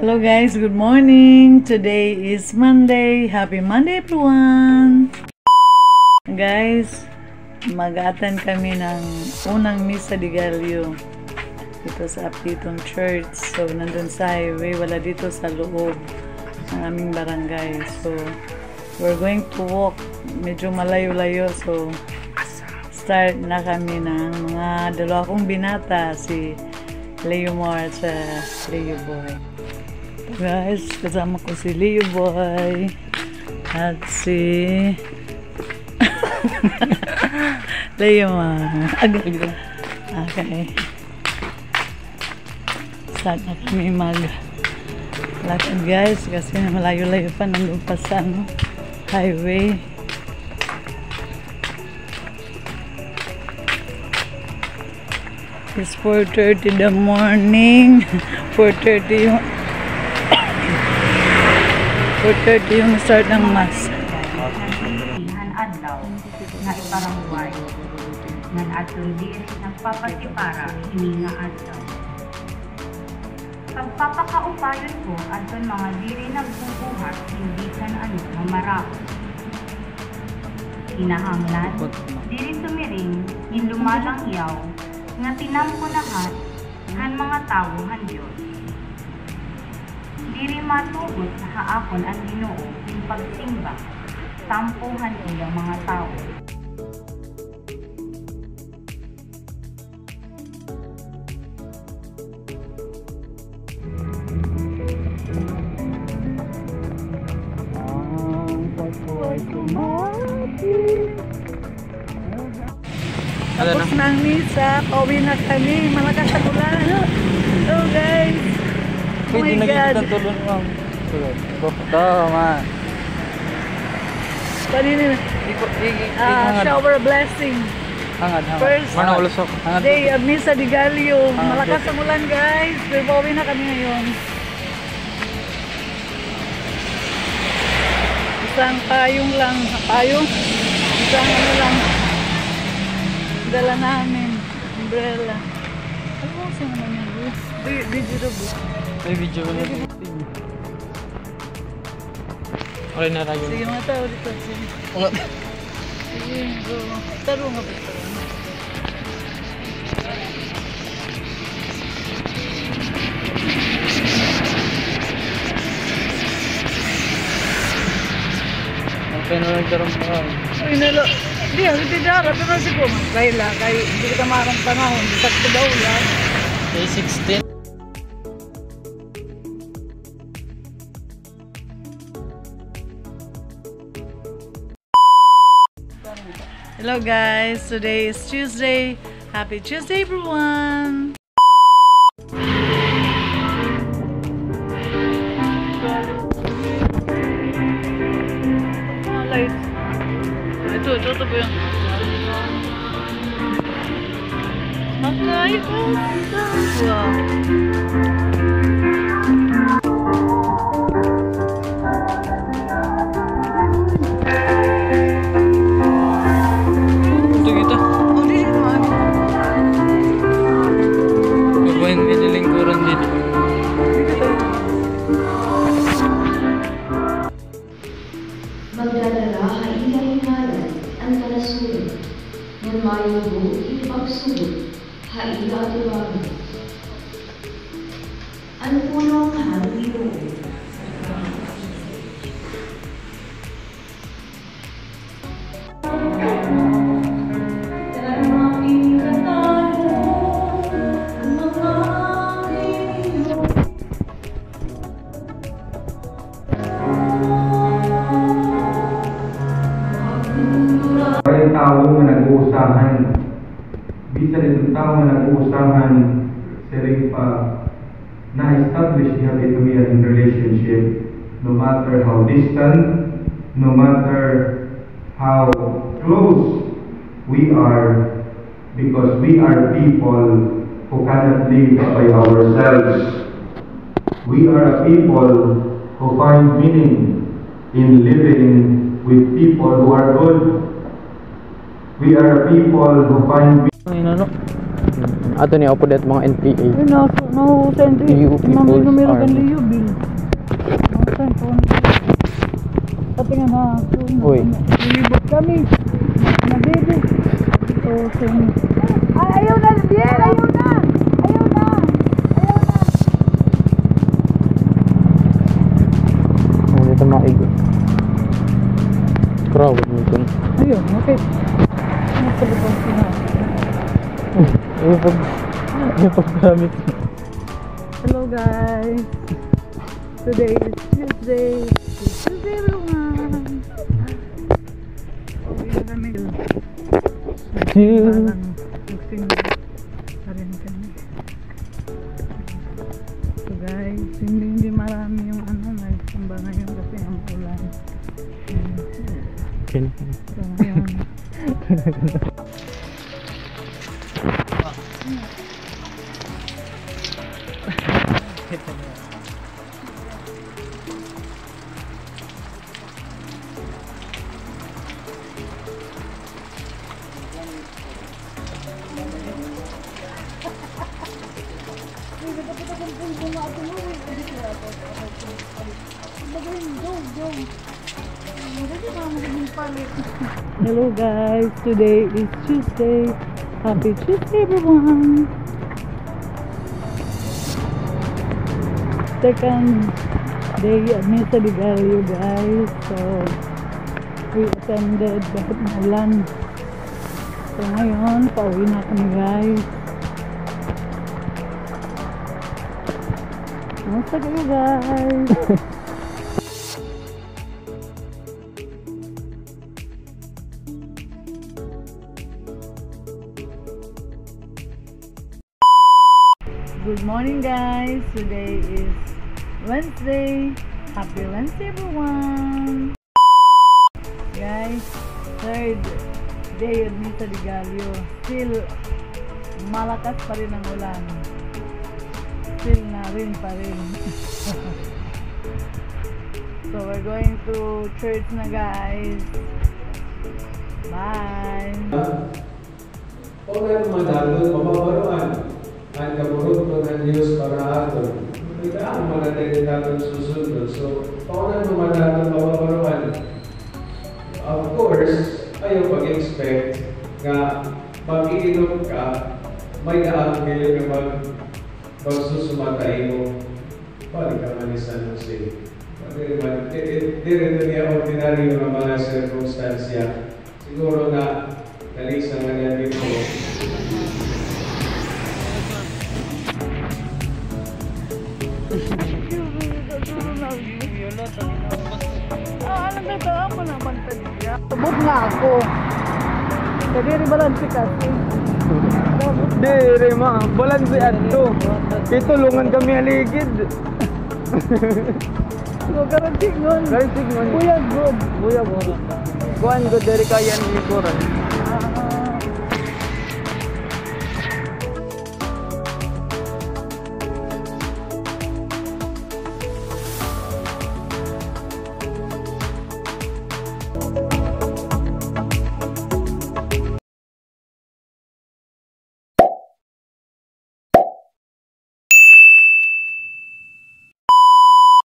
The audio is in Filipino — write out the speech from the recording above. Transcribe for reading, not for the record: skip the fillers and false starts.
Hello guys, good morning. Today is Monday. Happy Monday everyone. Guys, mag-attend kami ng unang Misa de Gallo dito sa Aptitong Church. So, nandun sa highway, wala dito sa loob ng aming barangay. So, we're going to walk. Medyo malayo-layo. So, start na kami ng mga dalawa kong binata, si Leo Moore at Leo Boy. Guys, kasama ko si Leo Boy at si Leo Moore. Okay. Start na kami mag-lakad guys kasi malayo-layo pa, nandun pa sa highway. It's 4:30 in the morning. 4:30 yung 4:30 yung start ng mass. Adlaw nga iparambuay ng atong diri nagpapatipara ini nga adlaw. Pagpapakaupayon ko aton mga diri nagbubuhat hindi kan ano mamarap. Kinahanglan diri tumiring hinlumalang yaw nga tinampunahan han mga tawo han Dios. Diri matugot sa haakon ang Ginoo ing pagsimba sampuhan ilang mga tao. Tapos ng misa, pauwi na kami. Malakas ang ulan. Hello guys. Oh my God. Tulong lang. Tama. Kanina, shower blessing. Hangad. First day of Misa de Gallo. Malakas ang ulan guys. Pero pauwi na kami ngayon. Isang payong lang. Payong? Isang ano lang. Dala namin. Umbrella. Ano mo siya naman yan? Video na ba? May video na. Okay na tayo. Sige mga tao dito. Sige. Sige, go. Taro nga ba ito? Okay na nagkaroon pa. Uy, nalo. Hindi, hindi dara. Pero siguro, Kayla, hindi kita marang panahon. Sakto daw lang. Day 16. Hello guys, today is Tuesday. Happy Tuesday everyone! Light. Ito po yung okay, wow. Magdadala haila-hilalan ang kalasuran, ng mayubo ipagsugot, haila-atuwagan. Ang punong hangilo. Tao na nag-uusahan, bisan itong tao na nag-uusahan, siring pa na-establish niya ito yung relationship, no matter how distant, no matter how close we are, because we are people who cannot live by ourselves. We are a people who find meaning in living with people who are good. We are people who find ato ni opo det mga NPA. No, send You Mami people's numero kan army. Leo Bill. tingnan na. Uy. Ilibot kami. Nabebe. So, ayaw na, Biel! Ayaw na! Ayaw na! Ayaw na! Dito maigo. Crowd nito. Ayun, okay. Nagpalipang sila. Yung paggamit. Hello guys! Today is Tuesday. It's Tuesday everyone! Okay na kami. Chill. Magsing pa rin kami. So guys, hindi marami yung nagsimba ngayon kasi ang ulan. Okay. So ngayon. Hello guys, today is Tuesday. Happy Tuesday everyone. Second day at Mesa de Gallo guys. So we attended bakit maulan. So ngayon, pauwi na kami guys. Kamusta kayo guys? Good morning guys, today is Wednesday. Happy Wednesday everyone. Guys, third day of Mesa de Gallo. Still malakas pa rin ang ulan. Still na rin pa rin. So we're going to church na guys. Bye. O nga madalot, mababaruan. Ang kaburot po ng Diyos para aton. Ika ang manatili natin susunod. So, paunan mo madalot, mababaruan. Of course, ayaw pag-expect nga mag-iinom ka, may naangkil na magsusumatay mo. Balik ka man isa ng say. Di rin niya ordinary yung mga circumstansya. Siguro na nalisa nga niya dito. Alam na ba mo naman tadiya? Sabot nga ako. Kadiri balansi kasi. Dire ma, balansi adto. Itulungan kami aligid. So garanti nun. Garanti nun. Buya good. Buya mo. Kuan ko dari kayan likuran.